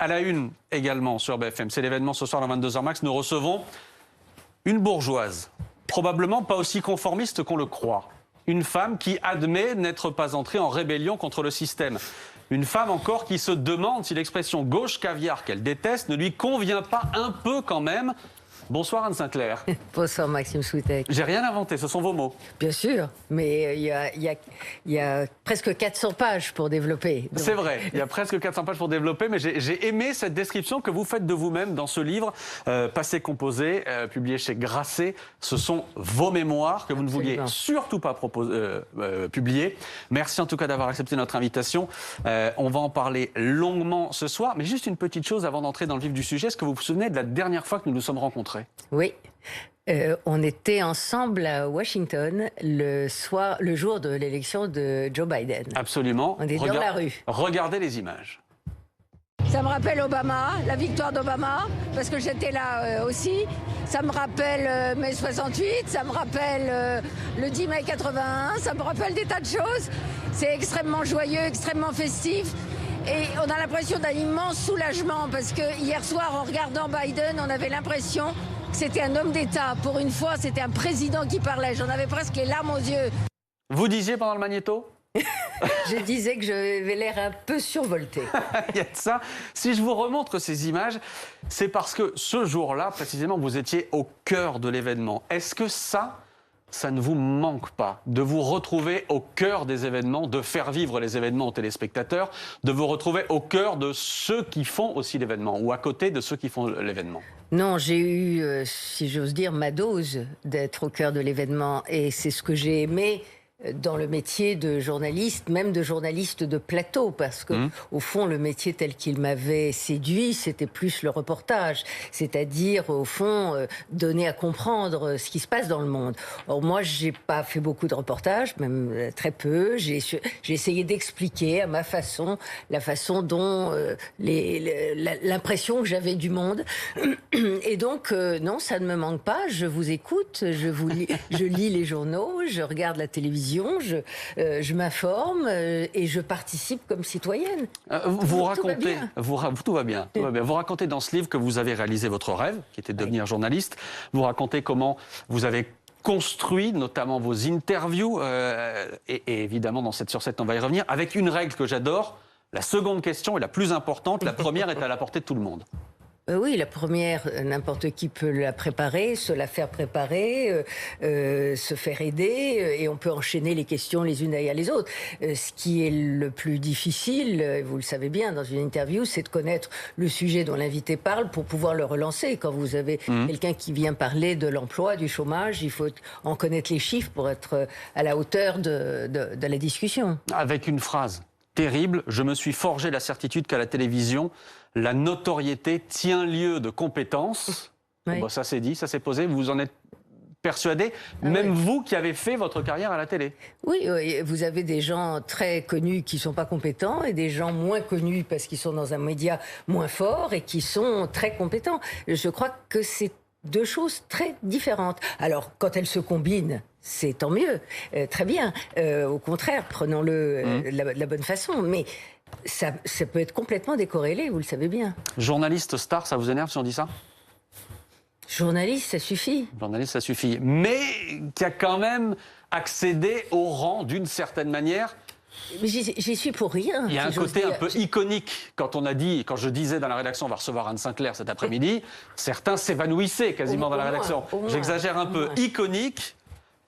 À la une également sur BFM, c'est l'événement ce soir à 22h max. Nous recevons une bourgeoise, probablement pas aussi conformiste qu'on le croit. Une femme qui admet n'être pas entrée en rébellion contre le système. Une femme encore qui se demande si l'expression gauche caviar qu'elle déteste ne lui convient pas un peu quand même. Bonsoir Anne Sinclair. Bonsoir Maxime Soutek. J'ai rien inventé, ce sont vos mots. Bien sûr, mais il y a presque 400 pages pour développer. C'est vrai, il y a presque 400 pages pour développer, mais j'ai aimé cette description que vous faites de vous-même dans ce livre, Passé composé, publié chez Grasset. Ce sont vos mémoires que vous ne vouliez surtout pas publier. Merci en tout cas d'avoir accepté notre invitation. On va en parler longuement ce soir, mais juste une petite chose avant d'entrer dans le vif du sujet. Est-ce que vous vous souvenez de la dernière fois que nous nous sommes rencontrés ? Oui. On était ensemble à Washington le jour de l'élection de Joe Biden. Absolument. On est dans la rue. Regardez les images. Ça me rappelle Obama, la victoire d'Obama, parce que j'étais là aussi. Ça me rappelle mai 68, ça me rappelle le 10 mai 81, ça me rappelle des tas de choses. C'est extrêmement joyeux, extrêmement festif. Et on a l'impression d'un immense soulagement, parce que hier soir, en regardant Biden, on avait l'impression que c'était un homme d'État. Pour une fois, c'était un président qui parlait. J'en avais presque les larmes aux yeux. Vous disiez pendant le magnéto ? Je disais que j'avais l'air un peu survolté. Il y a de ça. Si je vous remontre ces images, c'est parce que ce jour-là, précisément, vous étiez au cœur de l'événement. Est-ce que ça ne vous manque pas de vous retrouver au cœur des événements, de faire vivre les événements aux téléspectateurs, de vous retrouver au cœur de ceux qui font aussi l'événement ou à côté de ceux qui font l'événement ? Non, j'ai eu, si j'ose dire, ma dose d'être au cœur de l'événement. Et c'est ce que j'ai aimé dans le métier de journaliste, même de journaliste de plateau, parce que au fond, le métier tel qu'il m'avait séduit, c'était plus le reportage, c'est-à-dire au fond donner à comprendre ce qui se passe dans le monde. Or moi, j'ai pas fait beaucoup de reportages, même très peu. J'ai essayé d'expliquer à ma façon la façon dont l'impression que j'avais du monde. Et donc non, ça ne me manque pas. Je vous écoute, je lis les journaux, je regarde la télévision. Je m'informe et je participe comme citoyenne. Vous racontez, tout va bien. Vous racontez dans ce livre que vous avez réalisé votre rêve, qui était de devenir journaliste. Vous racontez comment vous avez construit notamment vos interviews et évidemment dans 7 sur 7 on va y revenir, avec une règle que j'adore. La seconde question est la plus importante, la première est à la portée de tout le monde. Oui, la première, n'importe qui peut la préparer, se la faire préparer, se faire aider, et on peut enchaîner les questions les unes derrière les autres. Ce qui est le plus difficile, vous le savez bien, dans une interview, c'est de connaître le sujet dont l'invité parle pour pouvoir le relancer. Quand vous avez quelqu'un qui vient parler de l'emploi, du chômage, il faut en connaître les chiffres pour être à la hauteur de la discussion. Avec une phrase terrible, je me suis forgé la certitude qu'à la télévision, la notoriété tient lieu de compétences. Oui. Bon, ça c'est dit, ça c'est posé, vous en êtes persuadé, même vous qui avez fait votre carrière à la télé. Oui, vous avez des gens très connus qui ne sont pas compétents et des gens moins connus parce qu'ils sont dans un média moins fort et qui sont très compétents. Je crois que c'est deux choses très différentes. Alors, quand elles se combinent, c'est tant mieux, très bien. Au contraire, prenons-le de la bonne façon. Mais ça peut être complètement décorrélé, vous le savez bien. Journaliste star, ça vous énerve si on dit ça ? Journaliste, ça suffit. Journaliste, ça suffit. Mais qui a quand même accédé au rang d'une certaine manière. Mais j'y suis pour rien. Il y a un côté un peu iconique. Quand je disais dans la rédaction, on va recevoir Anne Sinclair cet après-midi, certains s'évanouissaient quasiment dans la rédaction. J'exagère un peu. Iconique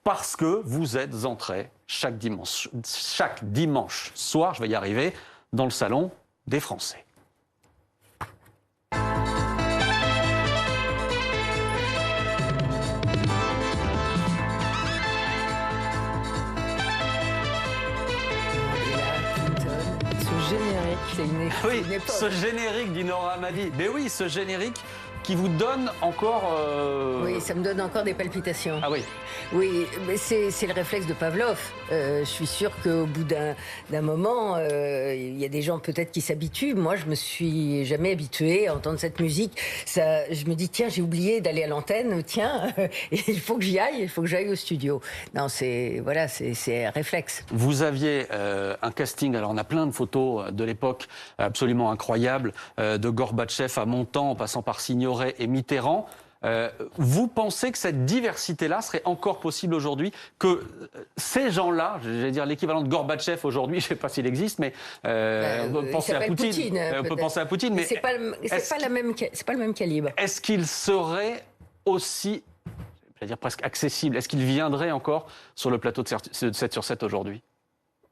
parce que vous êtes entré chaque dimanche soir, je vais y arriver, dans le salon des Français. Ce générique, c'est une époque. Ce générique d'Inora Hamadi. Mais oui, ce générique qui vous donne encore... Oui, ça me donne encore des palpitations. Ah oui. Oui, mais c'est le réflexe de Pavlov. Je suis sûre qu'au bout d'un moment, il y a des gens peut-être qui s'habituent. Moi, je me suis jamais habituée à entendre cette musique. Ça, je me dis, tiens, j'ai oublié d'aller à l'antenne. Tiens, il faut que j'y aille, il faut que j'aille au studio. Non, c'est un réflexe. Vous aviez un casting, alors on a plein de photos de l'époque absolument incroyables, de Gorbatchev à Montand, en passant par Signoret et Mitterrand. Vous pensez que cette diversité-là serait encore possible aujourd'hui, que ces gens-là, j'allais dire l'équivalent de Gorbatchev aujourd'hui, je ne sais pas s'il existe, mais pensez à Poutine. On peut penser à Poutine, mais c'est pas le même calibre. Est-ce qu'il serait aussi, j'allais dire presque accessible, est-ce qu'il viendrait encore sur le plateau de 7 sur 7 aujourd'hui ?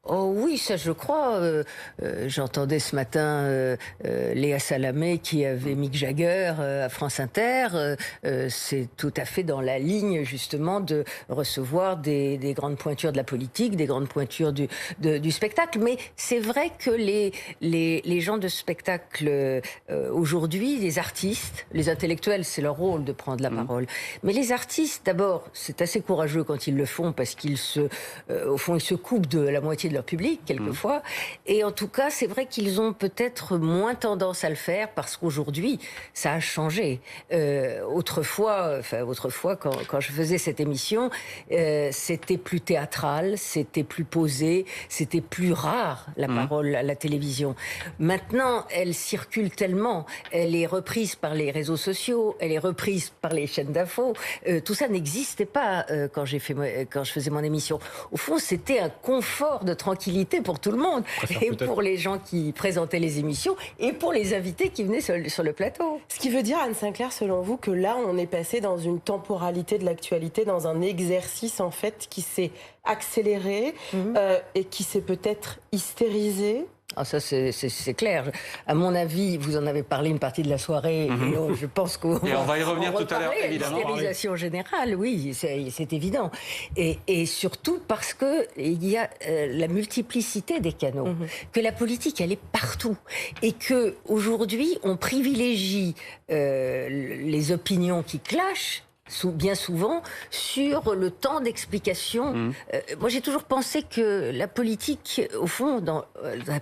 Oh oui, ça je crois. J'entendais ce matin Léa Salamé qui avait Mick Jagger à France Inter. C'est tout à fait dans la ligne justement de recevoir des grandes pointures de la politique, des grandes pointures du spectacle. Mais c'est vrai que les gens de spectacle aujourd'hui, les artistes, les intellectuels, c'est leur rôle de prendre la parole. Mais les artistes, d'abord, c'est assez courageux quand ils le font parce qu'ils au fond, ils se coupent de la moitié de leur public, quelquefois. Et en tout cas, c'est vrai qu'ils ont peut-être moins tendance à le faire parce qu'aujourd'hui, ça a changé. Autrefois, quand je faisais cette émission, c'était plus théâtral, c'était plus posé, c'était plus rare, la parole à la télévision. Maintenant, elle circule tellement, elle est reprise par les réseaux sociaux, elle est reprise par les chaînes d'infos. Tout ça n'existait pas quand je faisais mon émission. Au fond, c'était un confort de tranquillité pour tout le monde, et pour les gens qui présentaient les émissions, et pour les invités qui venaient sur le plateau. Ce qui veut dire, Anne Sinclair, selon vous, que là, on est passé dans une temporalité de l'actualité, dans un exercice, en fait, qui s'est accéléré et qui s'est peut-être hystérisé. Ah, ça, c'est clair. À mon avis, vous en avez parlé une partie de la soirée. Et donc, je pense qu'on et on va y revenir tout à l'heure, évidemment. L'hystérisation générale, oui, c'est évident. Et surtout parce que il y a la multiplicité des canaux, que la politique, elle est partout, et que aujourd'hui, on privilégie les opinions qui clashent bien souvent sur le temps d'explication. Moi, j'ai toujours pensé que la politique, au fond, dans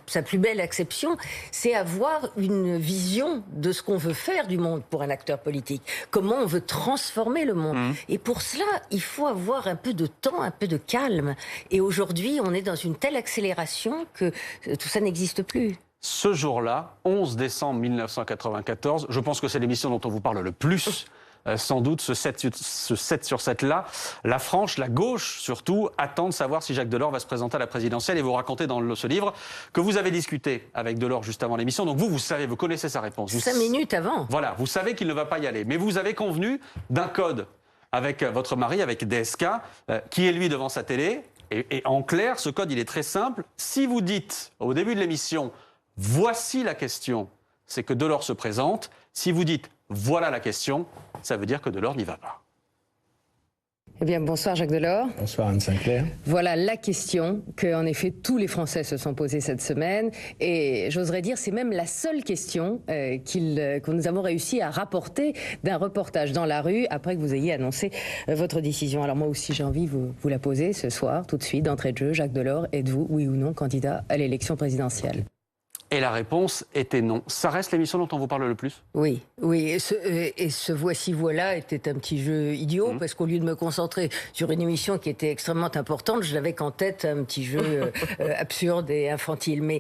sa plus belle acception, c'est avoir une vision de ce qu'on veut faire du monde pour un acteur politique. Comment on veut transformer le monde. Et pour cela, il faut avoir un peu de temps, un peu de calme. Et aujourd'hui, on est dans une telle accélération que tout ça n'existe plus. Ce jour-là, 11 décembre 1994, je pense que c'est l'émission dont on vous parle le plus. Sans doute, ce 7 sur 7-là, la franche, la gauche surtout, attend de savoir si Jacques Delors va se présenter à la présidentielle. Et vous racontez dans ce livre que vous avez discuté avec Delors juste avant l'émission. Donc vous savez, vous connaissez sa réponse. 5 minutes avant. Voilà, vous savez qu'il ne va pas y aller. Mais vous avez convenu d'un code avec votre mari, avec DSK, qui est lui devant sa télé. Et en clair, ce code, il est très simple. Si vous dites au début de l'émission, voici la question, c'est que Delors se présente. Si vous dites, voilà la question, ça veut dire que Delors n'y va pas. Eh bien, bonsoir Jacques Delors. Bonsoir Anne Sinclair. Voilà la question que, en effet, tous les Français se sont posée cette semaine. Et j'oserais dire, c'est même la seule question que nous avons réussi à rapporter d'un reportage dans la rue après que vous ayez annoncé votre décision. Alors moi aussi, j'ai envie de vous la poser ce soir, tout de suite, d'entrée de jeu. Jacques Delors, êtes-vous, oui ou non, candidat à l'élection présidentielle ? Et la réponse était non. Ça reste l'émission dont on vous parle le plus ? Oui, oui. Et ce Voici Voilà était un petit jeu idiot, parce qu'au lieu de me concentrer sur une émission qui était extrêmement importante, je n'avais qu'en tête un petit jeu absurde et infantile. Mais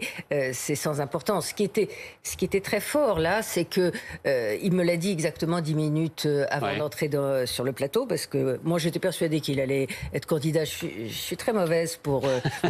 c'est sans importance. Ce qui était très fort là, c'est que il me l'a dit exactement 10 minutes avant d'entrer sur le plateau, parce que moi j'étais persuadée qu'il allait être candidat. Je suis très mauvaise pour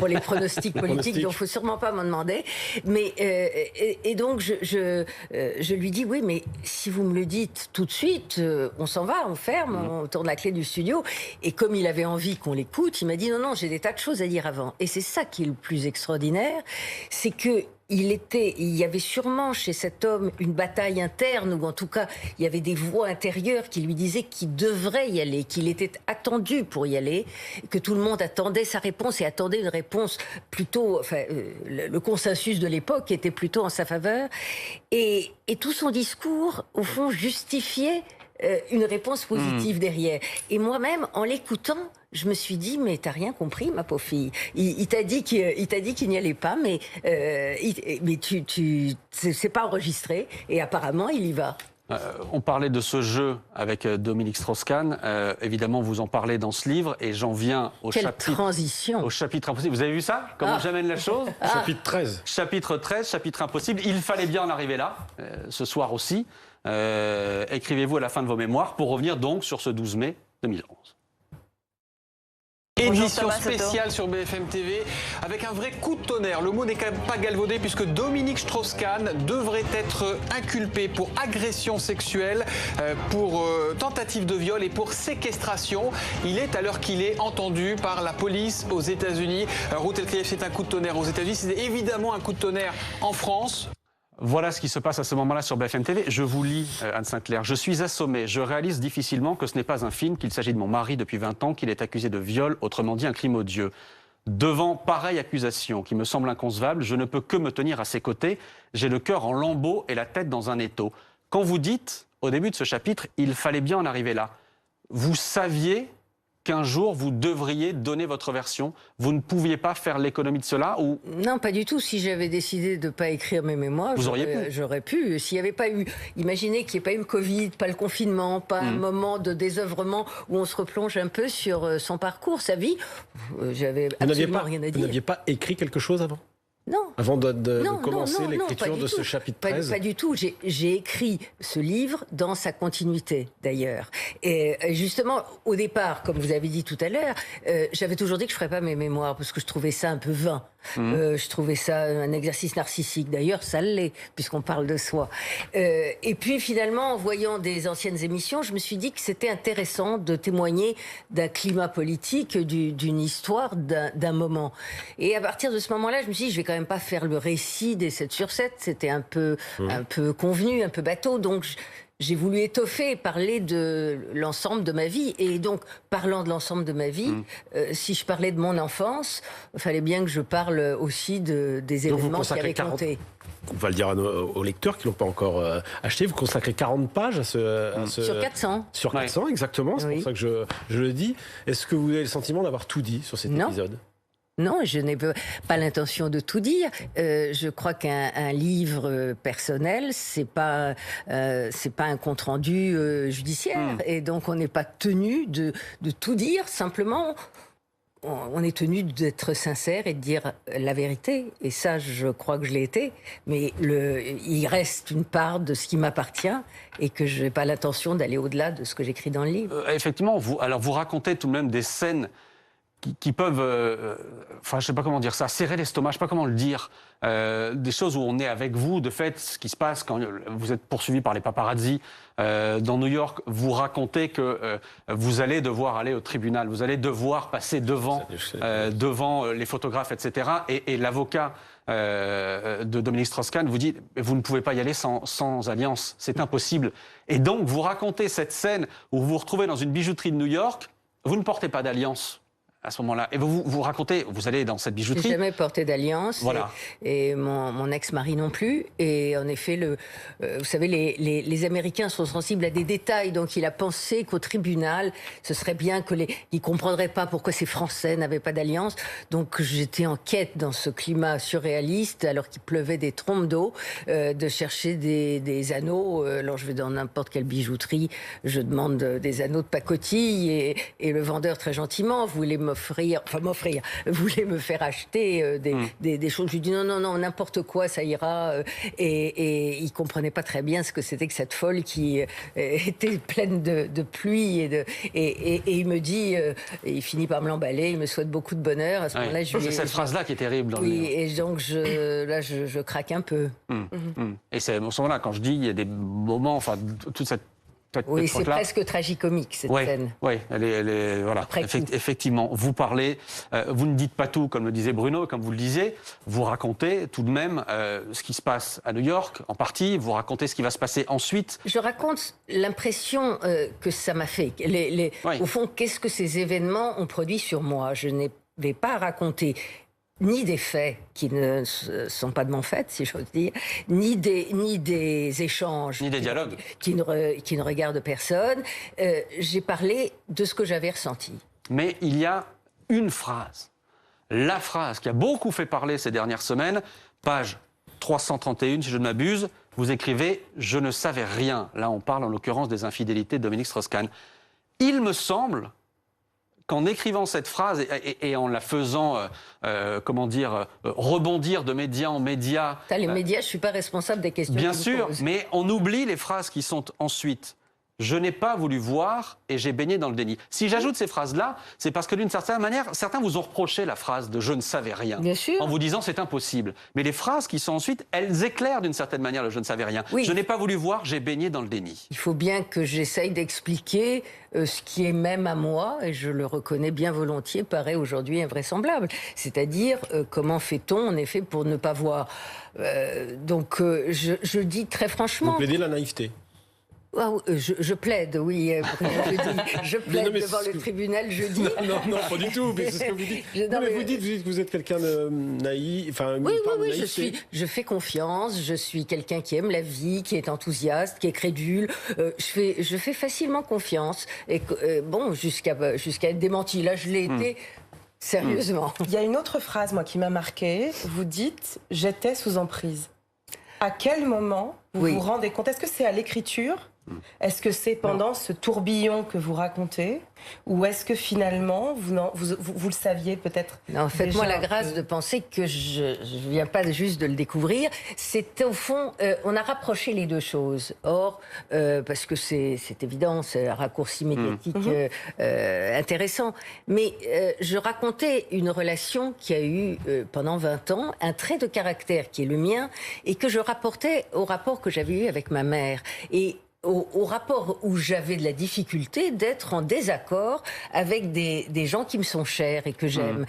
les pronostics politiques, donc il ne faut sûrement pas m'en demander. Mais et donc je lui dis oui, mais si vous me le dites tout de suite, on s'en va, on ferme, on tourne la clé du studio. Et comme il avait envie qu'on l'écoute, il m'a dit non, j'ai des tas de choses à dire avant. Et c'est ça qui est le plus extraordinaire, c'est que il y avait sûrement chez cet homme une bataille interne, ou en tout cas, il y avait des voix intérieures qui lui disaient qu'il devrait y aller, qu'il était attendu pour y aller, que tout le monde attendait sa réponse et attendait une réponse plutôt, le consensus de l'époque était plutôt en sa faveur. Et tout son discours, au fond, justifiait une réponse positive derrière. Et moi-même, en l'écoutant, je me suis dit, mais t'as rien compris, ma pauvre fille. Il t'a dit qu'il n'y allait pas, mais c'est pas enregistré. Et apparemment, il y va. On parlait de ce jeu avec Dominique Strauss-Kahn. Évidemment, vous en parlez dans ce livre. Et j'en viens au transition. Au chapitre impossible. Vous avez vu ça? Comment j'amène la chose? Chapitre 13. Chapitre 13, chapitre impossible. Il fallait bien en arriver là, ce soir aussi. Écrivez-vous à la fin de vos mémoires pour revenir donc sur ce 12 mai 2011. Édition spéciale sur BFM TV avec un vrai coup de tonnerre. Le mot n'est quand même pas galvaudé puisque Dominique Strauss-Kahn devrait être inculpé pour agression sexuelle, pour tentative de viol et pour séquestration. Il est à l'heure qu'il est entendu par la police aux États-Unis. Ruth Elkayef, c'est un coup de tonnerre aux États-Unis. C'est évidemment un coup de tonnerre en France. Voilà ce qui se passe à ce moment-là sur BFM TV. Je vous lis, Anne Sinclair. Je suis assommé. Je réalise difficilement que ce n'est pas un film, qu'il s'agit de mon mari depuis 20 ans, qu'il est accusé de viol, autrement dit un crime odieux. Devant pareille accusation qui me semble inconcevable, je ne peux que me tenir à ses côtés. J'ai le cœur en lambeaux et la tête dans un étau. Quand vous dites, au début de ce chapitre, il fallait bien en arriver là, vous saviez qu'un jour, vous devriez donner votre version. Vous ne pouviez pas faire l'économie de cela ou... Non, pas du tout. Si j'avais décidé de ne pas écrire mes mémoires, j'aurais pu. S'il n'y avait pas eu... Imaginez qu'il n'y ait pas eu le Covid, pas le confinement, pas un moment de désœuvrement où on se replonge un peu sur son parcours, sa vie. J'avais absolument rien à dire. Vous n'aviez pas écrit quelque chose avant ? Non. Avant de commencer l'écriture de ce chapitre 13 ? Pas du tout. J'ai écrit ce livre dans sa continuité, d'ailleurs. Et justement, au départ, comme vous avez dit tout à l'heure, j'avais toujours dit que je ne ferais pas mes mémoires parce que je trouvais ça un peu vain. Je trouvais ça un exercice narcissique. D'ailleurs, ça l'est, puisqu'on parle de soi. Et puis, finalement, en voyant des anciennes émissions, je me suis dit que c'était intéressant de témoigner d'un climat politique, d'une histoire, d'un moment. Et à partir de ce moment-là, je me suis dit, je vais quand même pas faire le récit des 7 sur 7. C'était un peu convenu, un peu bateau. Donc, j'ai voulu étoffer, parler de l'ensemble de ma vie. Et donc, parlant de l'ensemble de ma vie, si je parlais de mon enfance, il fallait bien que je parle aussi des événements qui avaient compté. On va le dire aux lecteurs qui ne l'ont pas encore acheté. Vous consacrez 40 pages à ce... Sur 400. Sur 400, exactement. C'est pour ça que je le dis. Est-ce que vous avez le sentiment d'avoir tout dit sur cet épisode ? Non, je n'ai pas l'intention de tout dire. Je crois qu'un livre personnel, c'est pas un compte rendu judiciaire, et donc on n'est pas tenu de tout dire. Simplement, on est tenu d'être sincère et de dire la vérité. Et ça, je crois que je l'ai été. Mais il reste une part de ce qui m'appartient et que je n'ai pas l'intention d'aller au-delà de ce que j'écris dans le livre. Effectivement, vous racontez tout de même des scènes qui peuvent, je sais pas comment dire ça, serrer l'estomac, je sais pas comment le dire, des choses où on est avec vous, de fait, ce qui se passe quand vous êtes poursuivi par les paparazzis dans New York, vous racontez que vous allez devoir aller au tribunal, vous allez devoir passer devant les photographes, etc. Et l'avocat de Dominique Strauss-Kahn vous dit « vous ne pouvez pas y aller sans alliance, c'est impossible ». Et donc, vous racontez cette scène où vous vous retrouvez dans une bijouterie de New York, vous ne portez pas d'alliance à ce moment-là. Et vous racontez, vous allez dans cette bijouterie. J'ai jamais porté d'alliance. Voilà. Et mon ex-mari non plus. Et en effet, vous savez, les Américains sont sensibles à des détails. Donc il a pensé qu'au tribunal, ce serait bien qu'ils ne comprendraient pas pourquoi ces Français n'avaient pas d'alliance. Donc j'étais en quête dans ce climat surréaliste, alors qu'il pleuvait des trompes d'eau, de chercher des anneaux. Alors je vais dans n'importe quelle bijouterie, je demande des anneaux de pacotille et le vendeur très gentiment voulait voulait me faire acheter des choses. Je lui dis non, n'importe quoi, ça ira. Et il comprenait pas très bien ce que c'était que cette folle qui était pleine de pluie et il me dit, il finit par me l'emballer, il me souhaite beaucoup de bonheur. À ce moment-là, c'est cette phrase-là qui est terrible. Et donc je craque un peu. Et c'est à ce moment-là, quand je dis, il y a des moments, toute cette Oui, c'est presque tragicomique, cette scène. Oui, elle est voilà. Effectivement, vous parlez, vous ne dites pas tout, comme le disait Bruno, comme vous le disiez, vous racontez tout de même ce qui se passe à New York, en partie, vous racontez ce qui va se passer ensuite. Je raconte l'impression que ça m'a fait. Au fond, qu'est-ce que ces événements ont produit sur moi? Je n'ai pas raconté ni des faits qui ne sont pas de mon fait, si j'ose dire, ni des échanges... Ni des dialogues. Qui ne regardent personne. J'ai parlé de ce que j'avais ressenti. Mais il y a une phrase, la phrase qui a beaucoup fait parler ces dernières semaines, page 331, si je ne m'abuse, vous écrivez « Je ne savais rien ». Là, on parle en l'occurrence des infidélités de Dominique Strauss-Kahn. Il me semble qu'en écrivant cette phrase et en la faisant, rebondir de média en média... Les médias, je ne suis pas responsable des questions. Bien sûr, mais on oublie les phrases qui sont ensuite. Je n'ai pas voulu voir et j'ai baigné dans le déni. Si j'ajoute ces phrases-là, c'est parce que d'une certaine manière, certains vous ont reproché la phrase de « je ne savais rien ». Bien sûr. En vous disant « c'est impossible ». Mais les phrases qui sont ensuite, elles éclairent d'une certaine manière le « je ne savais rien ». Oui. Je n'ai pas voulu voir, j'ai baigné dans le déni. Il faut bien que j'essaye d'expliquer ce qui est même à moi, et je le reconnais bien volontiers, paraît aujourd'hui invraisemblable. C'est-à-dire, comment fait-on, en effet, pour ne pas voir je dis très franchement... Vous plaidez la naïveté. Je plaide, oui. Je plaide devant le tribunal jeudi. Non, pas du tout. Mais c'est ce que vous dites. Vous dites que vous êtes quelqu'un de naïf. Oui, je fais confiance. Je suis quelqu'un qui aime la vie, qui est enthousiaste, qui est crédule. Je fais facilement confiance. Et jusqu'à être démenti. Là, je l'ai été. Sérieusement. Il y a une autre phrase, moi, qui m'a marquée. Vous dites « j'étais sous emprise ». À quel moment vous vous rendez compte? Est-ce que c'est à l'écriture? Est-ce que c'est pendant ce tourbillon que vous racontez? Ou est-ce que finalement, vous le saviez peut-être? Non, faites-moi la grâce de penser que je ne viens pas juste de le découvrir. C'est au fond, on a rapproché les deux choses. Or, parce que c'est évident, c'est un raccourci médiatique intéressant. Mais je racontais une relation qui a eu pendant 20 ans, un trait de caractère qui est le mien, et que je rapportais au rapport que j'avais eu avec ma mère. Et au rapport où j'avais de la difficulté d'être en désaccord avec des gens qui me sont chers et que j'aime.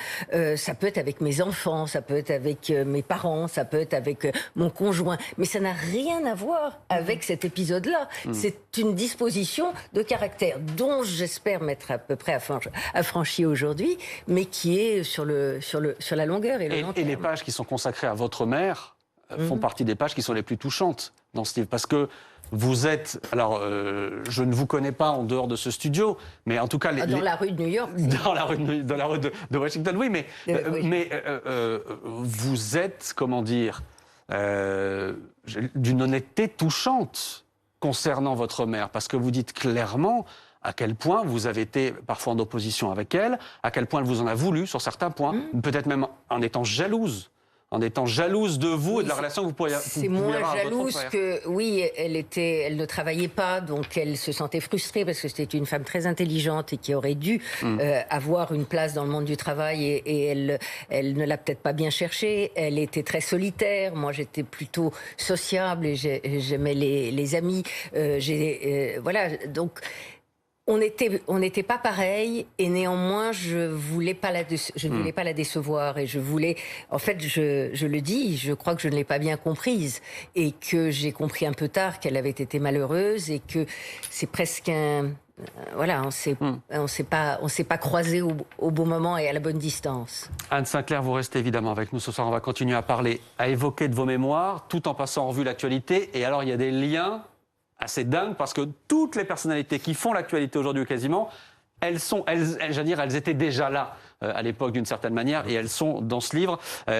Ça peut être avec mes enfants, ça peut être avec mes parents, ça peut être avec mon conjoint. Mais ça n'a rien à voir avec cet épisode-là. C'est une disposition de caractère dont j'espère m'être à peu près affranchi aujourd'hui, mais qui est sur la longueur et le long terme. Et les pages qui sont consacrées à votre mère font partie des pages qui sont les plus touchantes dans ce livre. Parce que vous êtes... Alors, je ne vous connais pas en dehors de ce studio, mais en tout cas... Dans la rue de New York. Dans la rue de Washington, oui, mais vous êtes, comment dire, d'une honnêteté touchante concernant votre mère, parce que vous dites clairement à quel point vous avez été parfois en opposition avec elle, à quel point elle vous en a voulu sur certains points, peut-être même en étant jalouse. En étant jalouse de vous et de la relation que vous pourriez avoir avec votre frère. C'est moins jalouse que, oui, elle ne travaillait pas, donc elle se sentait frustrée parce que c'était une femme très intelligente et qui aurait dû avoir une place dans le monde du travail et elle ne l'a peut-être pas bien cherché. Elle était très solitaire. Moi, j'étais plutôt sociable et j'aimais les amis. Voilà, donc... On n'était pas pareil et néanmoins je ne voulais pas la décevoir et je voulais, en fait je le dis, je crois que je ne l'ai pas bien comprise et que j'ai compris un peu tard qu'elle avait été malheureuse et que c'est presque voilà, on s'est pas croisés au bon moment et à la bonne distance. Anne Sinclair, vous restez évidemment avec nous ce soir. On va continuer à parler, à évoquer de vos mémoires, tout en passant en revue l'actualité. Et alors il y a des liens assez dingue parce que toutes les personnalités qui font l'actualité aujourd'hui quasiment, elles étaient déjà là à l'époque d'une certaine manière et elles sont dans ce livre.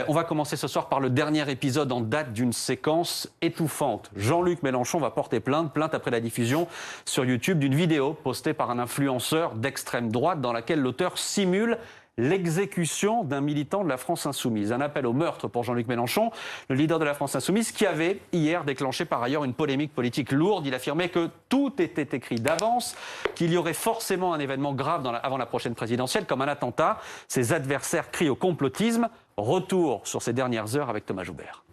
On va commencer ce soir par le dernier épisode en date d'une séquence étouffante. Jean-Luc Mélenchon va porter plainte après la diffusion sur YouTube d'une vidéo postée par un influenceur d'extrême droite dans laquelle l'auteur simule l'exécution d'un militant de la France Insoumise. Un appel au meurtre pour Jean-Luc Mélenchon, le leader de la France Insoumise, qui avait hier déclenché par ailleurs une polémique politique lourde. Il affirmait que tout était écrit d'avance, qu'il y aurait forcément un événement grave avant la prochaine présidentielle, comme un attentat. Ses adversaires crient au complotisme. Retour sur ces dernières heures avec Thomas Joubert.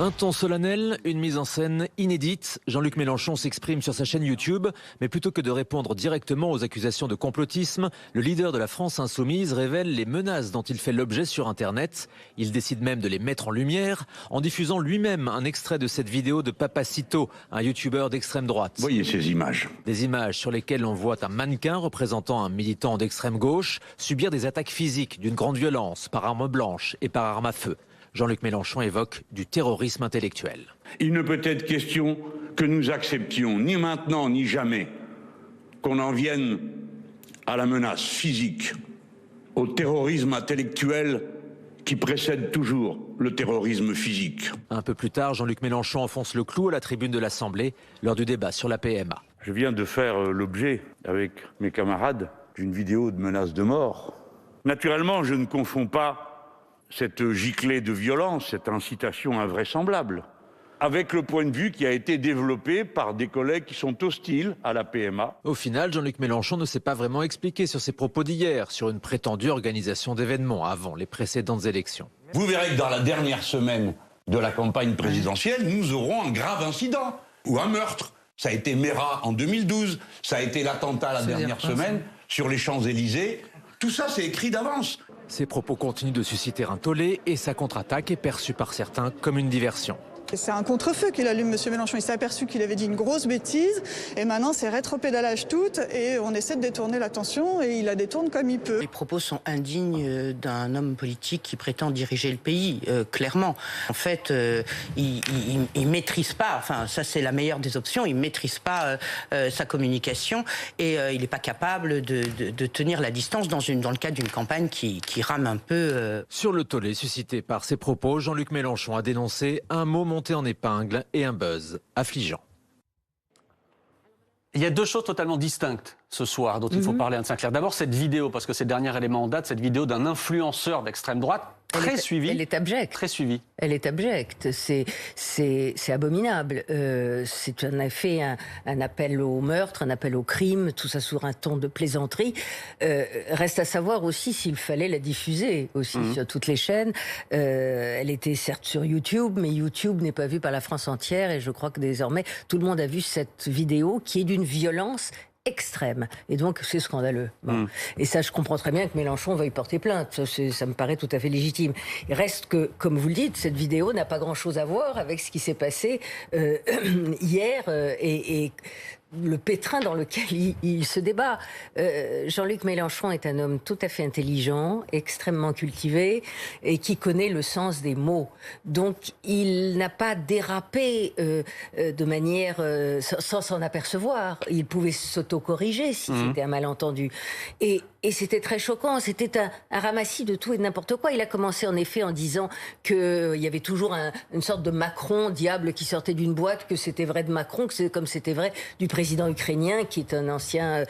Un ton solennel, une mise en scène inédite. Jean-Luc Mélenchon s'exprime sur sa chaîne YouTube, mais plutôt que de répondre directement aux accusations de complotisme, le leader de la France insoumise révèle les menaces dont il fait l'objet sur Internet. Il décide même de les mettre en lumière en diffusant lui-même un extrait de cette vidéo de Papacito, un youtubeur d'extrême droite. Voyez ces images. Des images sur lesquelles on voit un mannequin représentant un militant d'extrême gauche subir des attaques physiques d'une grande violence par arme blanche et par arme à feu. Jean-Luc Mélenchon évoque du terrorisme intellectuel. Il ne peut être question que nous acceptions, ni maintenant ni jamais, qu'on en vienne à la menace physique, au terrorisme intellectuel qui précède toujours le terrorisme physique. Un peu plus tard, Jean-Luc Mélenchon enfonce le clou à la tribune de l'Assemblée lors du débat sur la PMA. Je viens de faire l'objet, avec mes camarades, d'une vidéo de menace de mort. Naturellement, je ne confonds pas cette giclée de violence, cette incitation invraisemblable, avec le point de vue qui a été développé par des collègues qui sont hostiles à la PMA. Au final, Jean-Luc Mélenchon ne s'est pas vraiment expliqué sur ses propos d'hier, sur une prétendue organisation d'événements avant les précédentes élections. Vous verrez que dans la dernière semaine de la campagne présidentielle, nous aurons un grave incident ou un meurtre. Ça a été Mera en 2012, ça a été l'attentat la dernière semaine sur les Champs-Élysées. Tout ça, c'est écrit d'avance. Ses propos continuent de susciter un tollé et sa contre-attaque est perçue par certains comme une diversion. C'est un contre-feu qu'il allume, M. Mélenchon. Il s'est aperçu qu'il avait dit une grosse bêtise et maintenant c'est rétropédalage tout et on essaie de détourner l'attention et il la détourne comme il peut. Les propos sont indignes d'un homme politique qui prétend diriger le pays, clairement. En fait, il maîtrise pas, enfin ça c'est la meilleure des options, il maîtrise pas sa communication et il n'est pas capable de tenir la distance dans le cadre d'une campagne qui rame un peu. Sur le tollé suscité par ces propos, Jean-Luc Mélenchon a dénoncé un mot monté en épingle et un buzz affligeant. Il y a deux choses totalement distinctes ce soir dont il faut parler, Anne Sinclair. D'abord, cette vidéo, parce que c'est le dernier élément en date, cette vidéo d'un influenceur d'extrême droite, très suivi. Elle est abjecte. Très suivi. Elle est abjecte. C'est abominable. C'est en effet un appel au meurtre, un appel au crime, tout ça sur un ton de plaisanterie. Reste à savoir aussi s'il fallait la diffuser aussi sur toutes les chaînes. Elle était certes sur YouTube, mais YouTube n'est pas vue par la France entière et je crois que désormais tout le monde a vu cette vidéo qui est d'une violence extrême. Et donc, c'est scandaleux. Bon. Et ça, je comprends très bien que Mélenchon veuille porter plainte. Ça me paraît tout à fait légitime. Il reste que, comme vous le dites, cette vidéo n'a pas grand-chose à voir avec ce qui s'est passé hier et le pétrin dans lequel il se débat. Jean-Luc Mélenchon est un homme tout à fait intelligent, extrêmement cultivé et qui connaît le sens des mots. Donc, il n'a pas dérapé de manière sans s'en apercevoir. Il pouvait s'auto-corriger si c'était un malentendu. Et c'était très choquant. C'était un ramassis de tout et de n'importe quoi. Il a commencé en effet en disant qu'il y avait toujours une sorte de Macron, diable qui sortait d'une boîte, que c'était vrai de Macron, que c'est comme c'était vrai du président ukrainien, qui est un ancien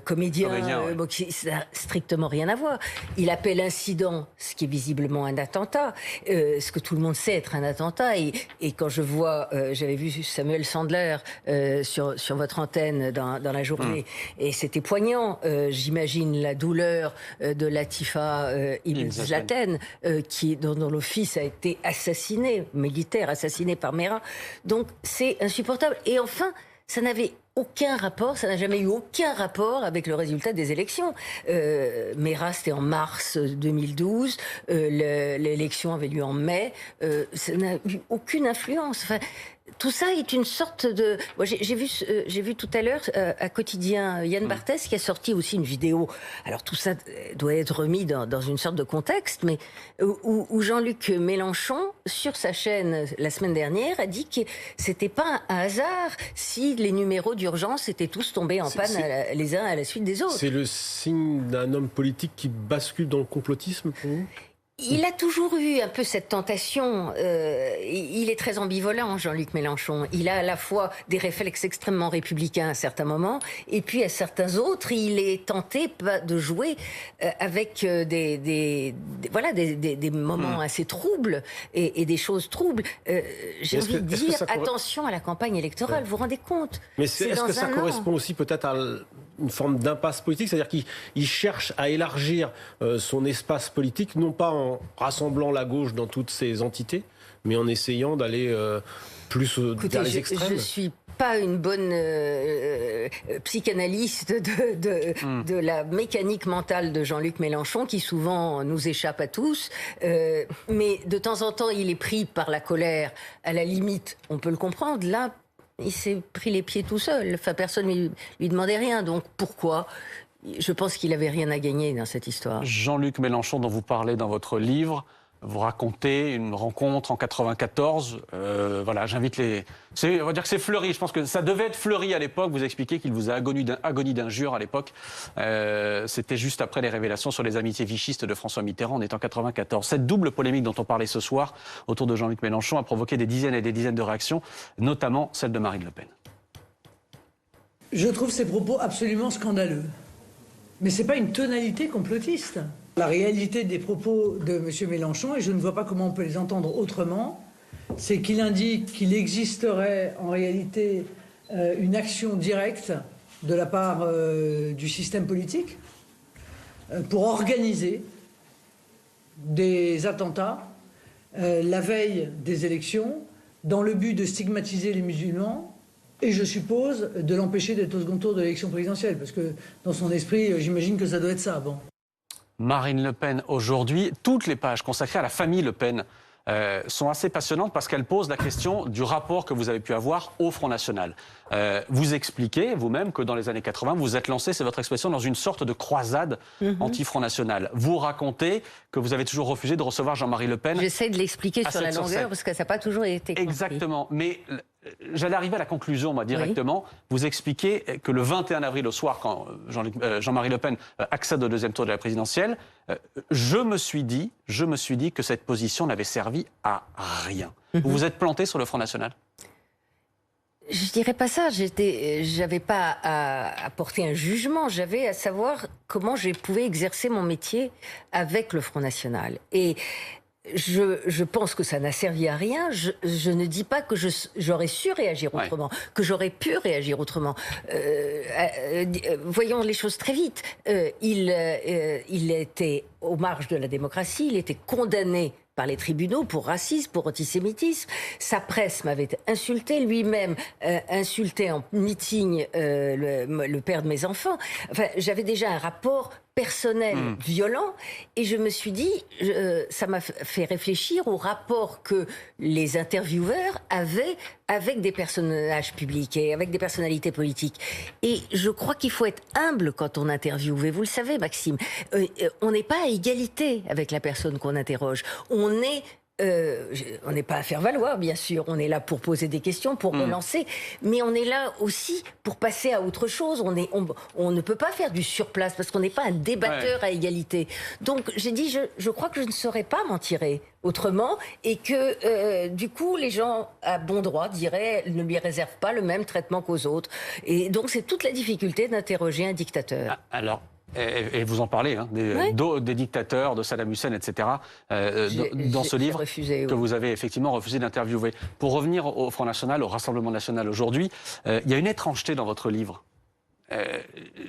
comédien, bon, qui ça n'a strictement rien à voir. Il appelle incident, ce qui est visiblement un attentat, ce que tout le monde sait être un attentat. Et quand je vois, j'avais vu Samuel Sandler sur votre antenne dans la journée, et c'était poignant. J'imagine la douleur de Latifa Ibn Zlaten, dont le fils a été assassiné, militaire, assassiné par Mera. Donc c'est insupportable. Et enfin, ça n'avait aucun rapport, ça n'a jamais eu aucun rapport avec le résultat des élections. Mera, c'était en mars 2012, l'élection avait lieu en mai, ça n'a eu aucune influence. Enfin, tout ça est une sorte de... Moi, j'ai vu tout à l'heure à Quotidien Yann Barthès qui a sorti aussi une vidéo. Alors tout ça doit être remis dans une sorte de contexte, mais où Jean-Luc Mélenchon, sur sa chaîne la semaine dernière, a dit que c'était pas un hasard si les numéros d'urgence étaient tous tombés en panne les uns à la suite des autres. C'est le signe d'un homme politique qui bascule dans le complotisme pour vous ? Il a toujours eu un peu cette tentation. Il est très ambivalent, Jean-Luc Mélenchon. Il a à la fois des réflexes extrêmement républicains à certains moments, et puis à certains autres, il est tenté de jouer avec des moments assez troubles et des choses troubles. J'ai envie de dire, attention à la campagne électorale, vous vous rendez compte? Mais est-ce que ça correspond aussi peut-être à une forme d'impasse politique, c'est-à-dire qu'il cherche à élargir son espace politique, non pas en rassemblant la gauche dans toutes ses entités, mais en essayant d'aller plus vers les extrêmes. Je suis pas une bonne psychanalyste de la mécanique mentale de Jean-Luc Mélenchon, qui souvent nous échappe à tous. Mais de temps en temps, il est pris par la colère. À la limite, on peut le comprendre. Là, il s'est pris les pieds tout seul. Enfin, personne ne lui demandait rien. Donc pourquoi ? Je pense qu'il n'avait rien à gagner dans cette histoire. Jean-Luc Mélenchon, dont vous parlez dans votre livre, vous racontez une rencontre en 94. Voilà, j'invite les... On va dire que c'est fleuri. Je pense que ça devait être fleuri à l'époque. Vous expliquez qu'il vous a agonie d'injures à l'époque. C'était juste après les révélations sur les amitiés vichistes de François Mitterrand. On est en 94. Cette double polémique dont on parlait ce soir autour de Jean-Luc Mélenchon a provoqué des dizaines et des dizaines de réactions, notamment celle de Marine Le Pen. Je trouve ces propos absolument scandaleux. Mais ce n'est pas une tonalité complotiste. La réalité des propos de M. Mélenchon, et je ne vois pas comment on peut les entendre autrement, c'est qu'il indique qu'il existerait en réalité une action directe de la part du système politique pour organiser des attentats la veille des élections dans le but de stigmatiser les musulmans et, je suppose, de l'empêcher d'être au second tour de l'élection présidentielle. Parce que dans son esprit, j'imagine que ça doit être ça. Bon. Marine Le Pen, aujourd'hui, toutes les pages consacrées à la famille Le Pen sont assez passionnantes parce qu'elles posent la question du rapport que vous avez pu avoir au Front National. Vous expliquez vous-même que dans les années 80, vous êtes lancé, c'est votre expression, dans une sorte de croisade anti-Front National. Vous racontez que vous avez toujours refusé de recevoir Jean-Marie Le Pen. J'essaie de l'expliquer sur la longueur parce que ça n'a pas toujours été compris. Exactement, mais j'allais arriver à la conclusion, moi, directement. Oui. Vous expliquez que le 21 avril au soir, quand Jean-Marie Le Pen accède au deuxième tour de la présidentielle, je me suis dit que cette position n'avait servi à rien. Vous vous êtes planté sur le Front National ? Je dirais pas ça. J'avais pas à porter un jugement. J'avais à savoir comment je pouvais exercer mon métier avec le Front National. Et je pense que ça n'a servi à rien. Je ne dis pas que j'aurais su réagir autrement, que j'aurais pu réagir autrement. Voyons les choses très vite. Il était aux marges de la démocratie, il était condamné par les tribunaux pour racisme, pour antisémitisme. Sa presse m'avait insulté, lui-même insultait en meeting le père de mes enfants. Enfin, j'avais déjà un rapport personnel violent et je me suis dit, ça m'a fait réfléchir au rapport que les intervieweurs avaient avec des personnages publics et avec des personnalités politiques. Et je crois qu'il faut être humble quand on interviewe. Et vous le savez, Maxime, on n'est pas à égalité avec la personne qu'on interroge. On n'est pas à faire valoir, bien sûr. On est là pour poser des questions, pour relancer. Mais on est là aussi pour passer à autre chose. On ne peut pas faire du surplace parce qu'on n'est pas un débatteur à égalité. Donc, j'ai dit, je crois que je ne saurais pas m'en tirer autrement et que, du coup, les gens à bon droit diraient ne lui réservent pas le même traitement qu'aux autres. Et donc, c'est toute la difficulté d'interroger un dictateur. Alors, et vous en parlez, hein, des dictateurs, de Saddam Hussein, etc., dans ce livre que vous avez effectivement refusé d'interviewer. Pour revenir au Front National, au Rassemblement National aujourd'hui, il y a une étrangeté dans votre livre.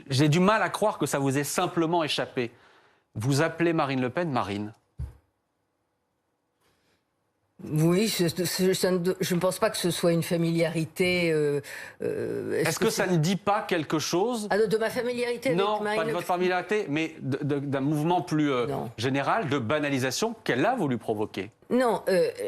J'ai du mal à croire que ça vous ait simplement échappé. Vous appelez Marine Le Pen Marine. Oui, je ne pense pas que ce soit une familiarité. Est-ce que ça ne dit pas quelque chose de ma familiarité avec Marine Le Pen ? Non, pas de votre familiarité, mais d'un mouvement plus général de banalisation qu'elle a voulu provoquer. Non.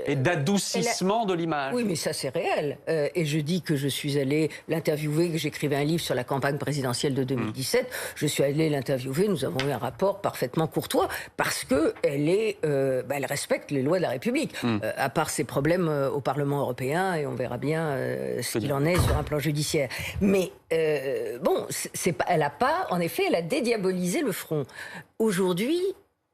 Et d'adoucissement de l'image. Oui, mais ça, c'est réel. Et je dis que je suis allée l'interviewer, que j'écrivais un livre sur la campagne présidentielle de 2017. Je suis allée l'interviewer. Nous avons eu un rapport parfaitement courtois parce que elle respecte les lois de la République. À part ses problèmes au Parlement européen, et on verra bien ce qu'il en est sur un plan judiciaire. Mais elle a dédiabolisé le Front. Aujourd'hui,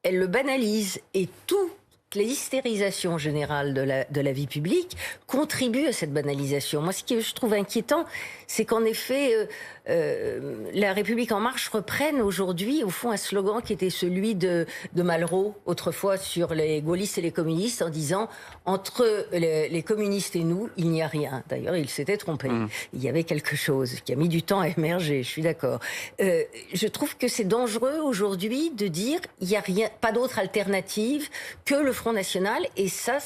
elle le banalise et tout. L'hystérisation générale de la vie publique contribue à cette banalisation. Moi, ce que je trouve inquiétant, c'est qu'en effet, la République En Marche reprenne aujourd'hui, au fond, un slogan qui était celui de Malraux, autrefois, sur les gaullistes et les communistes, en disant « Entre les communistes et nous, il n'y a rien ». D'ailleurs, il s'était trompé. Il y avait quelque chose qui a mis du temps à émerger, je suis d'accord. Je trouve que c'est dangereux aujourd'hui de dire « Il n'y a rien, pas d'autre alternative que le Front National », et ça,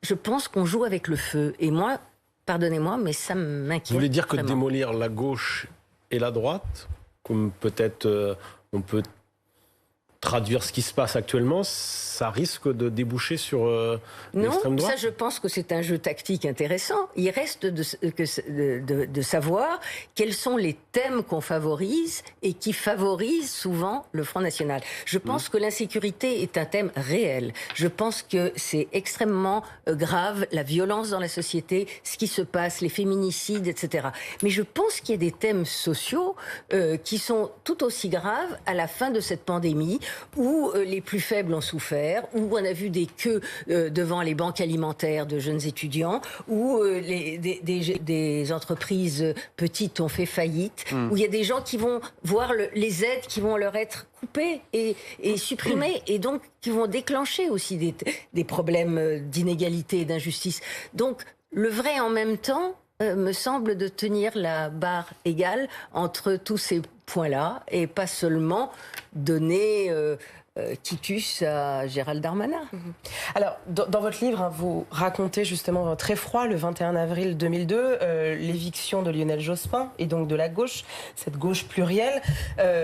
je pense qu'on joue avec le feu. Et moi, pardonnez-moi, mais ça m'inquiète. Vous voulez dire que vraiment. démolir la gauche et la droite, comme peut-être on peut traduire ce qui se passe actuellement, ça risque de déboucher sur l'extrême droite? Ça, je pense que c'est un jeu tactique intéressant. Il reste de savoir quels sont les thèmes qu'on favorise et qui favorisent souvent le Front National. Je pense que l'insécurité est un thème réel. Je pense que c'est extrêmement grave, la violence dans la société, ce qui se passe, les féminicides, etc. Mais je pense qu'il y a des thèmes sociaux qui sont tout aussi graves à la fin de cette pandémie, où les plus faibles ont souffert, où on a vu des queues devant les banques alimentaires de jeunes étudiants, où des entreprises petites ont fait faillite, où il y a des gens qui vont voir les aides qui vont leur être coupées et supprimées, et donc qui vont déclencher aussi des problèmes d'inégalité et d'injustice. Donc le vrai en même temps me semble de tenir la barre égale entre tous ces points-là et pas seulement donner quitus à Gérald Darmanin. Alors, dans votre livre, vous racontez justement très froid, le 21 avril 2002, l'éviction de Lionel Jospin et donc de la gauche, cette gauche plurielle,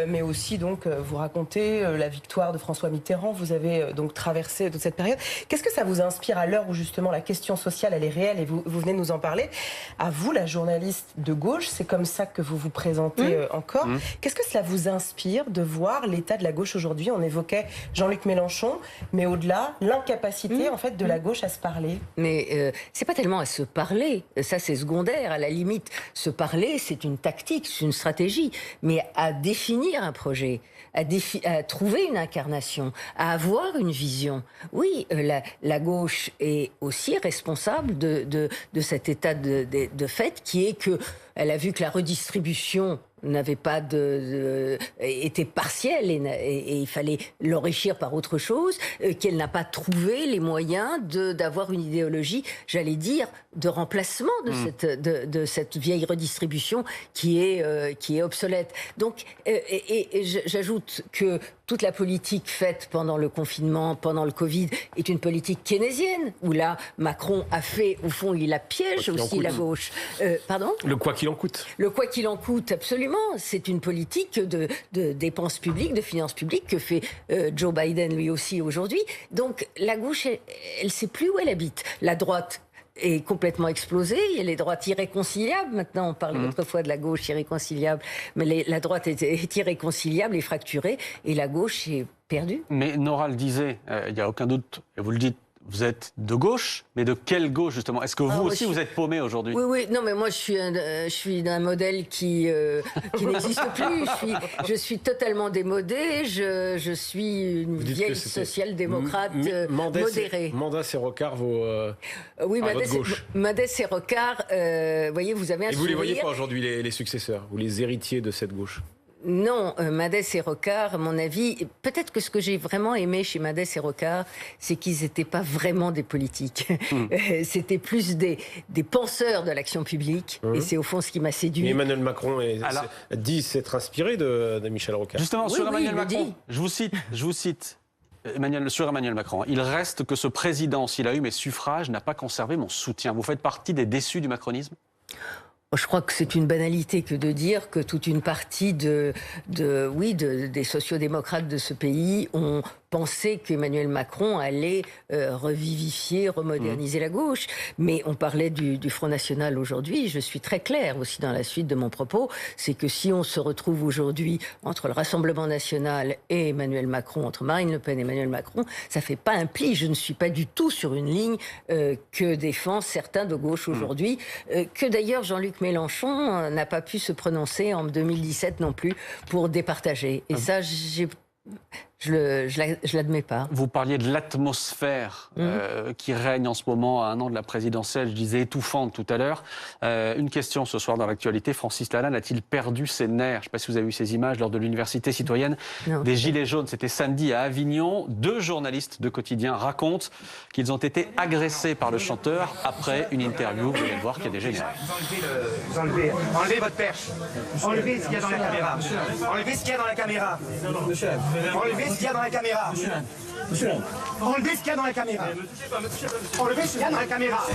mais aussi donc vous racontez la victoire de François Mitterrand. Vous avez donc traversé toute cette période. Qu'est-ce que ça vous inspire à l'heure où justement la question sociale elle est réelle et vous venez de nous en parler? À vous, la journaliste de gauche, c'est comme ça que vous vous présentez encore. Qu'est-ce que cela vous inspire de voir l'état de la gauche aujourd'hui? On évoquait Jean-Luc Mélenchon, mais au-delà, l'incapacité en fait de la gauche à se parler. Mais c'est pas tellement à se parler, ça c'est secondaire, à la limite. Se parler, c'est une tactique, c'est une stratégie, mais à définir un projet, à trouver une incarnation, à avoir une vision. Oui, la gauche est aussi responsable de cet état de fait qui est que elle a vu que la redistribution n'avait pas était partielle et il fallait l'enrichir par autre chose, qu'elle n'a pas trouvé les moyens d'avoir une idéologie, j'allais dire, de remplacement de cette vieille redistribution qui est obsolète. Donc, j'ajoute que toute la politique faite pendant le confinement, pendant le Covid, est une politique keynésienne, où là, Macron a fait, au fond, il a piège aussi la gauche. Pardon ? Le quoi qu'il en coûte. Le quoi qu'il en coûte, absolument. C'est une politique de dépenses publiques, de finances publiques que fait Joe Biden lui aussi aujourd'hui. Donc la gauche, elle ne sait plus où elle habite. La droite est complètement explosée. Il y a les droites irréconciliables. Maintenant, on parlait autrefois de la gauche irréconciliable, mais la droite est irréconciliable et fracturée, et la gauche est perdue. Mais Nora le disait, il n'y a aucun doute, et vous le dites, vous êtes de gauche, mais de quelle gauche justement? Est-ce que vous aussi vous êtes paumé aujourd'hui? Oui, non, mais moi je suis d'un modèle qui n'existe plus. Je suis totalement démodée. Je suis une vieille social-démocrate modérée. Mendès et Rocard, oui, à votre gauche. Mendès et Rocard, voyez, vous avez un sourire. Et vous les voyez pas aujourd'hui, les successeurs, ou les héritiers de cette gauche? Non, Mendès et Rocard, à mon avis, peut-être que ce que j'ai vraiment aimé chez Mendès et Rocard, c'est qu'ils n'étaient pas vraiment des politiques. C'était plus des penseurs de l'action publique, et c'est au fond ce qui m'a séduit. Mais Emmanuel Macron dit s'être inspiré de Michel Rocard. Justement, sur Emmanuel Macron, je vous cite. Sur Emmanuel Macron, il reste que ce président, s'il a eu mes suffrages, n'a pas conservé mon soutien. Vous faites partie des déçus du macronisme? Je crois que c'est une banalité que de dire que toute une partie des sociodémocrates de ce pays ont pensé qu'Emmanuel Macron allait revivifier, remoderniser la gauche. Mais on parlait du Front National aujourd'hui. Je suis très claire aussi dans la suite de mon propos. C'est que si on se retrouve aujourd'hui entre le Rassemblement National et Emmanuel Macron, entre Marine Le Pen et Emmanuel Macron, ça fait pas un pli. Je ne suis pas du tout sur une ligne que défendent certains de gauche aujourd'hui, que d'ailleurs Jean-Luc Mélenchon n'a pas pu se prononcer en 2017 non plus pour départager. Et ça, je l'admets pas. Vous parliez de l'atmosphère qui règne en ce moment à un an de la présidentielle. Je disais étouffante tout à l'heure. Une question ce soir dans l'actualité. Francis Lalanne a-t-il perdu ses nerfs? Je ne sais pas si vous avez vu ces images lors de l'université citoyenne des Gilets jaunes. C'était samedi à Avignon. 2 journalistes de quotidien racontent qu'ils ont été agressés par le chanteur après une interview. Vous allez le voir qu'il y a des généraux. Enlevez votre perche. Enlevez ce qu'il y a dans la caméra. Enlevez ce qu'il y a dans la caméra. Enlevez ce qu'il y a dans la caméra. Monsieur, enlevez ce qu'il y a dans la caméra. Enlevez ce qu'il y a dans la caméra.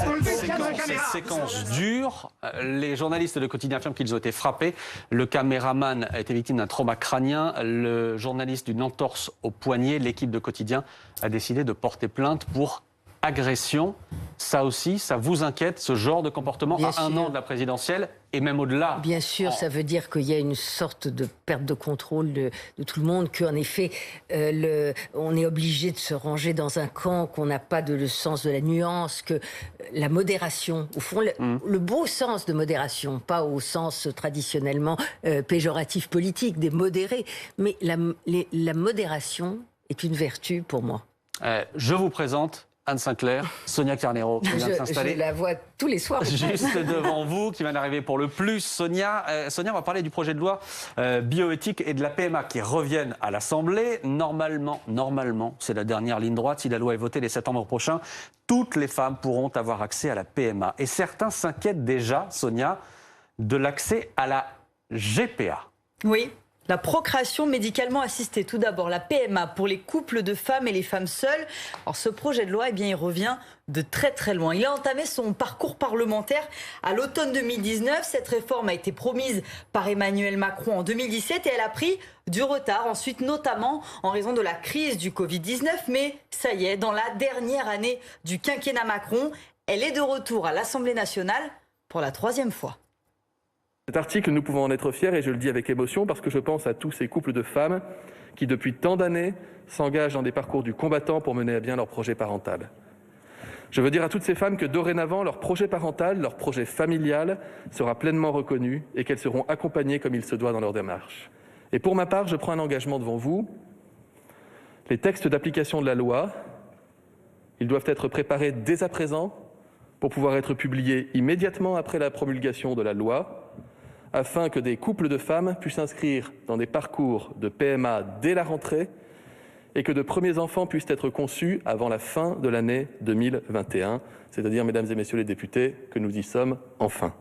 Enlevez ce qu'il y a dans la caméra. Cette séquence dure. Les journalistes de Quotidien affirment qu'ils ont été frappés. Le caméraman a été victime d'un trauma crânien. Le journaliste d'une entorse au poignet. L'équipe de Quotidien a décidé de porter plainte pour agression. Ça aussi, ça vous inquiète, ce genre de comportement à un an de la présidentielle et même au-delà? Bien sûr, ça veut dire qu'il y a une sorte de perte de contrôle de tout le monde, qu'en effet, on est obligé de se ranger dans un camp, qu'on n'a pas le sens de la nuance, que la modération, au fond, le beau sens de modération, pas au sens traditionnellement péjoratif politique, des modérés, mais la modération est une vertu pour moi. Je vous présente Anne Sinclair, Sonia Carneiro, qui vient de s'installer. Je la vois tous les soirs. Juste devant vous, qui vient d'arriver pour le plus. Sonia, on va parler du projet de loi bioéthique et de la PMA qui reviennent à l'Assemblée. Normalement, c'est la dernière ligne droite. Si la loi est votée les septembre prochains, toutes les femmes pourront avoir accès à la PMA. Et certains s'inquiètent déjà, Sonia, de l'accès à la GPA. Oui. La procréation médicalement assistée, tout d'abord, la PMA pour les couples de femmes et les femmes seules. Alors ce projet de loi, il revient de très très loin. Il a entamé son parcours parlementaire à l'automne 2019. Cette réforme a été promise par Emmanuel Macron en 2017 et elle a pris du retard ensuite, notamment en raison de la crise du Covid-19. Mais ça y est, dans la dernière année du quinquennat Macron, elle est de retour à l'Assemblée nationale pour la 3e fois. Cet article, nous pouvons en être fiers et je le dis avec émotion parce que je pense à tous ces couples de femmes qui, depuis tant d'années, s'engagent dans des parcours du combattant pour mener à bien leur projet parental. Je veux dire à toutes ces femmes que dorénavant, leur projet parental, leur projet familial sera pleinement reconnu et qu'elles seront accompagnées comme il se doit dans leur démarche. Et pour ma part, je prends un engagement devant vous. Les textes d'application de la loi, ils doivent être préparés dès à présent pour pouvoir être publiés immédiatement après la promulgation de la loi, afin que des couples de femmes puissent s'inscrire dans des parcours de PMA dès la rentrée et que de premiers enfants puissent être conçus avant la fin de l'année 2021, c'est-à-dire, mesdames et messieurs les députés, que nous y sommes enfin.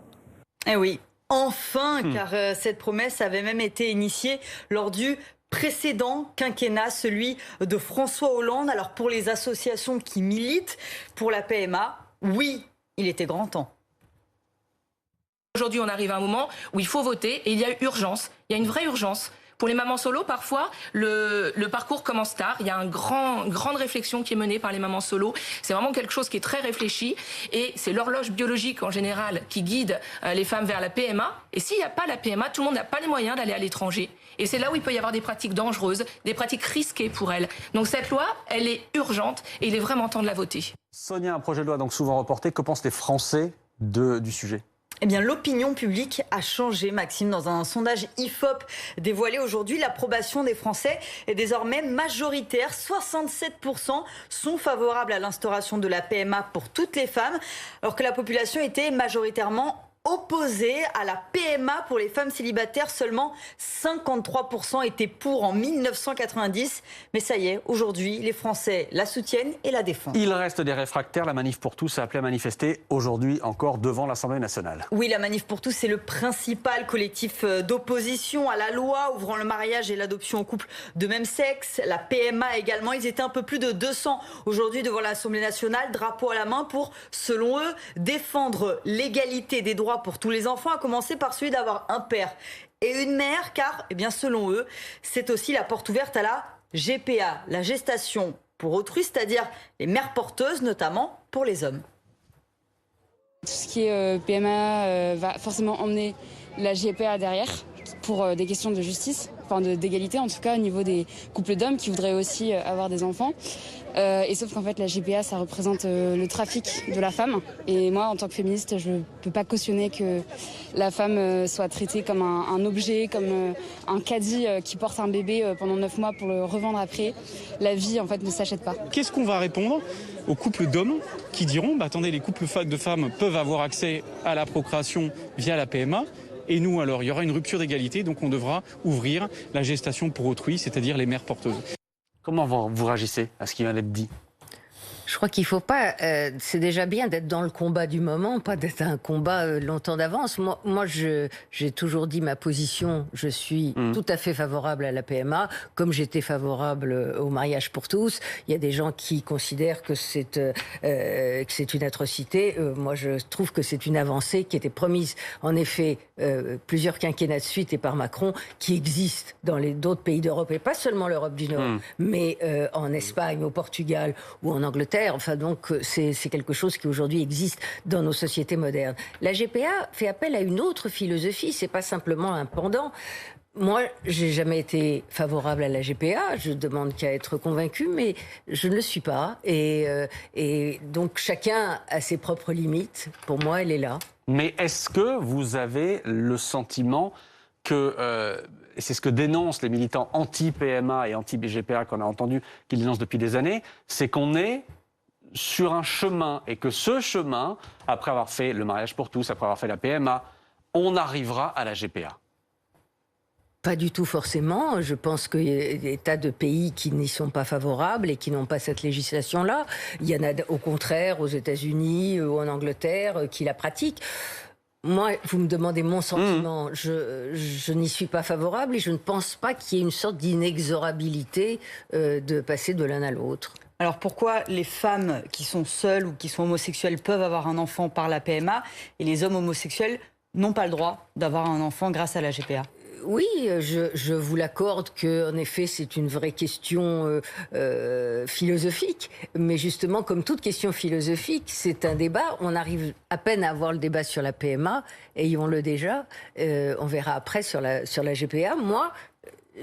Eh oui, enfin, car cette promesse avait même été initiée lors du précédent quinquennat, celui de François Hollande. Alors pour les associations qui militent pour la PMA, oui, il était grand temps. Aujourd'hui, on arrive à un moment où il faut voter et il y a urgence. Il y a une vraie urgence. Pour les mamans solo, parfois, le parcours commence tard. Il y a une grande réflexion qui est menée par les mamans solo. C'est vraiment quelque chose qui est très réfléchi. Et c'est l'horloge biologique, en général, qui guide les femmes vers la PMA. Et s'il n'y a pas la PMA, tout le monde n'a pas les moyens d'aller à l'étranger. Et c'est là où il peut y avoir des pratiques dangereuses, des pratiques risquées pour elles. Donc cette loi, elle est urgente et il est vraiment temps de la voter. Sonia, un projet de loi donc souvent reporté. Que pensent les Français du sujet ? Eh bien, l'opinion publique a changé, Maxime. Dans un sondage IFOP dévoilé aujourd'hui, l'approbation des Français est désormais majoritaire. 67% sont favorables à l'instauration de la PMA pour toutes les femmes, alors que la population était majoritairement opposée à la PMA pour les femmes célibataires. Seulement 53% étaient pour en 1990. Mais ça y est, aujourd'hui, les Français la soutiennent et la défendent. Il reste des réfractaires. La Manif pour tous a appelé à manifester aujourd'hui encore devant l'Assemblée nationale. Oui, la Manif pour tous, c'est le principal collectif d'opposition à la loi ouvrant le mariage et l'adoption aux couples de même sexe. La PMA également. Ils étaient un peu plus de 200 aujourd'hui devant l'Assemblée nationale, drapeau à la main pour, selon eux, défendre l'égalité des droits pour tous les enfants, à commencer par celui d'avoir un père et une mère, car, eh bien, selon eux, c'est aussi la porte ouverte à la GPA, la gestation pour autrui, c'est-à-dire les mères porteuses, notamment pour les hommes. Tout ce qui est PMA va forcément emmener la GPA derrière pour des questions de justice, enfin d'égalité en tout cas au niveau des couples d'hommes qui voudraient aussi avoir des enfants. Et sauf qu'en fait la GPA ça représente le trafic de la femme et moi en tant que féministe je ne peux pas cautionner que la femme soit traitée comme un objet, comme un caddie qui porte un bébé pendant 9 mois pour le revendre après. La vie en fait ne s'achète pas. Qu'est-ce qu'on va répondre aux couples d'hommes qui diront attendez, les couples de femmes peuvent avoir accès à la procréation via la PMA et nous alors il y aura une rupture d'égalité donc on devra ouvrir la gestation pour autrui, c'est-à-dire les mères porteuses. Comment vous réagissez à ce qui vient d'être dit ? Je crois qu'il ne faut pas... c'est déjà bien d'être dans le combat du moment, pas d'être un combat longtemps d'avance. Moi j'ai toujours dit ma position. Je suis tout à fait favorable à la PMA, comme j'étais favorable au mariage pour tous. Il y a des gens qui considèrent que c'est une atrocité. Moi, je trouve que c'est une avancée qui était promise, en effet, plusieurs quinquennats de suite et par Macron, qui existe dans d'autres pays d'Europe, et pas seulement l'Europe du Nord, mais en Espagne, au Portugal ou en Angleterre. Enfin, donc, c'est quelque chose qui aujourd'hui existe dans nos sociétés modernes. La GPA fait appel à une autre philosophie, c'est pas simplement un pendant. Moi, j'ai jamais été favorable à la GPA, je demande qu'à être convaincu, mais je ne le suis pas. Et donc, chacun a ses propres limites. Pour moi, elle est là. Mais est-ce que vous avez le sentiment que... et c'est ce que dénoncent les militants anti-PMA et anti-GPA qu'on a entendu, qu'ils dénoncent depuis des années, c'est qu'on est sur un chemin et que ce chemin, après avoir fait le mariage pour tous, après avoir fait la PMA, on arrivera à la GPA. Pas du tout forcément. Je pense qu'il y a des tas de pays qui n'y sont pas favorables et qui n'ont pas cette législation-là. Il y en a au contraire aux États-Unis ou en Angleterre qui la pratiquent. Moi, vous me demandez mon sentiment. Je n'y suis pas favorable et je ne pense pas qu'il y ait une sorte d'inexorabilité de passer de l'un à l'autre. Alors pourquoi les femmes qui sont seules ou qui sont homosexuelles peuvent avoir un enfant par la PMA et les hommes homosexuels n'ont pas le droit d'avoir un enfant grâce à la GPA ? Oui, je vous l'accorde qu'en effet, c'est une vraie question philosophique. Mais justement, comme toute question philosophique, c'est un débat. On arrive à peine à avoir le débat sur la PMA. Ayons-le déjà. On verra après sur la GPA. Moi,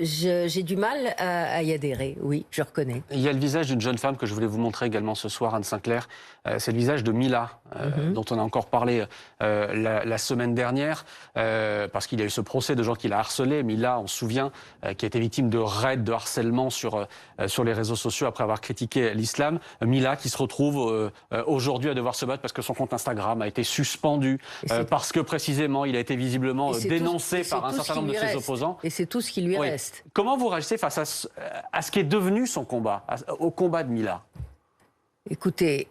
j'ai du mal à y adhérer, oui, je reconnais. Il y a le visage d'une jeune femme que je voulais vous montrer également ce soir, Anne Sinclair. C'est le visage de Mila, dont on a encore parlé la semaine dernière, parce qu'il y a eu ce procès de gens qui l'a harcelé. Mila, on se souvient, qui a été victime de raids, de harcèlement sur les réseaux sociaux après avoir critiqué l'islam. Mila qui se retrouve aujourd'hui à devoir se battre parce que son compte Instagram a été suspendu, parce que précisément il a été visiblement dénoncé par un certain nombre de ses opposants. Et c'est tout ce qui lui reste. Comment vous réagissez face à ce qui est devenu son combat, au combat de Mila ? Écoutez,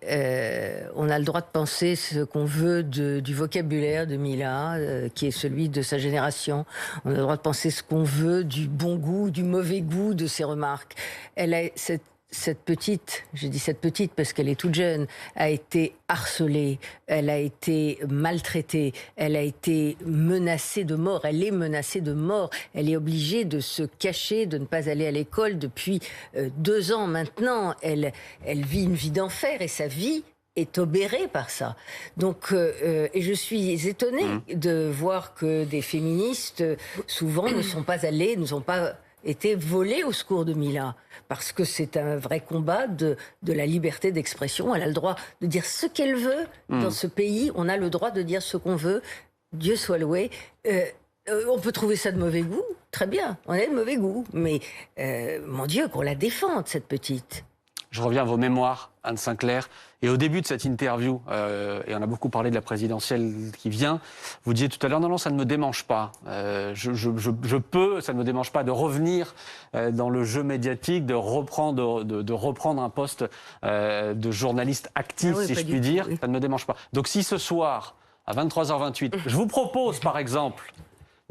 on a le droit de penser ce qu'on veut du vocabulaire de Mila, qui est celui de sa génération. On a le droit de penser ce qu'on veut du bon goût, du mauvais goût de ses remarques. Elle a cette petite, je dis cette petite parce qu'elle est toute jeune, a été harcelée, elle a été maltraitée, elle a été menacée de mort, elle est menacée de mort, elle est obligée de se cacher, de ne pas aller à l'école depuis 2 ans maintenant. Elle vit une vie d'enfer et sa vie est obérée par ça. Donc, et je suis étonnée de voir que des féministes, souvent, ne sont pas été volées au secours de Mila, parce que c'est un vrai combat de la liberté d'expression. Elle a le droit de dire ce qu'elle veut dans ce pays. On a le droit de dire ce qu'on veut. Dieu soit loué. On peut trouver ça de mauvais goût. Très bien, on a de mauvais goût. Mais mon Dieu, qu'on la défende, cette petite. Je reviens à vos mémoires, Anne Sinclair. Et au début de cette interview, et on a beaucoup parlé de la présidentielle qui vient, vous disiez tout à l'heure, non, ça ne me démange pas. Ça ne me démange pas de revenir dans le jeu médiatique, de reprendre un poste de journaliste actif, si je puis dire. Ça ne me démange pas. Donc si ce soir, à 23h28, je vous propose, par exemple,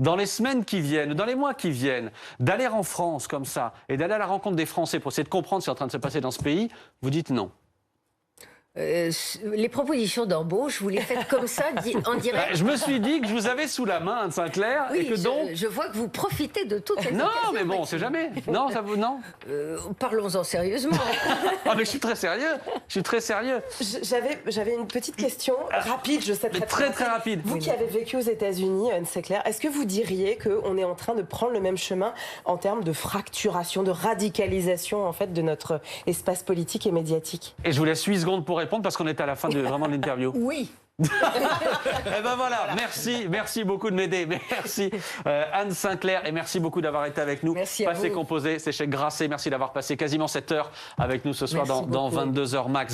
dans les semaines qui viennent, dans les mois qui viennent, d'aller en France comme ça et d'aller à la rencontre des Français pour essayer de comprendre ce qui est en train de se passer dans ce pays, vous dites non. Les propositions d'embauche, vous les faites comme ça, en direct. Je me suis dit que je vous avais sous la main, Anne Sinclair, oui, et que donc... Je vois que vous profitez de toutes les Non, mais bon, on ne sait jamais. Non, ça vous... Non. Parlons-en sérieusement. Ah, mais je suis très sérieux. Je suis très sérieux. J'avais une petite question rapide, je sais très rapide. Vous qui avez vécu aux États-Unis, Anne Sinclair, est-ce que vous diriez qu'on est en train de prendre le même chemin en termes de fracturation, de radicalisation en fait de notre espace politique et médiatique? Et je vous laisse 8 secondes pour répondre parce qu'on est à la fin de l'interview. Oui. Eh ben voilà, merci beaucoup de m'aider. Merci Anne Sinclair et merci beaucoup d'avoir été avec nous. Merci à Passé vous. Composé, c'est chez Grasset. Merci d'avoir passé quasiment 7 heures avec nous ce soir dans 22h max.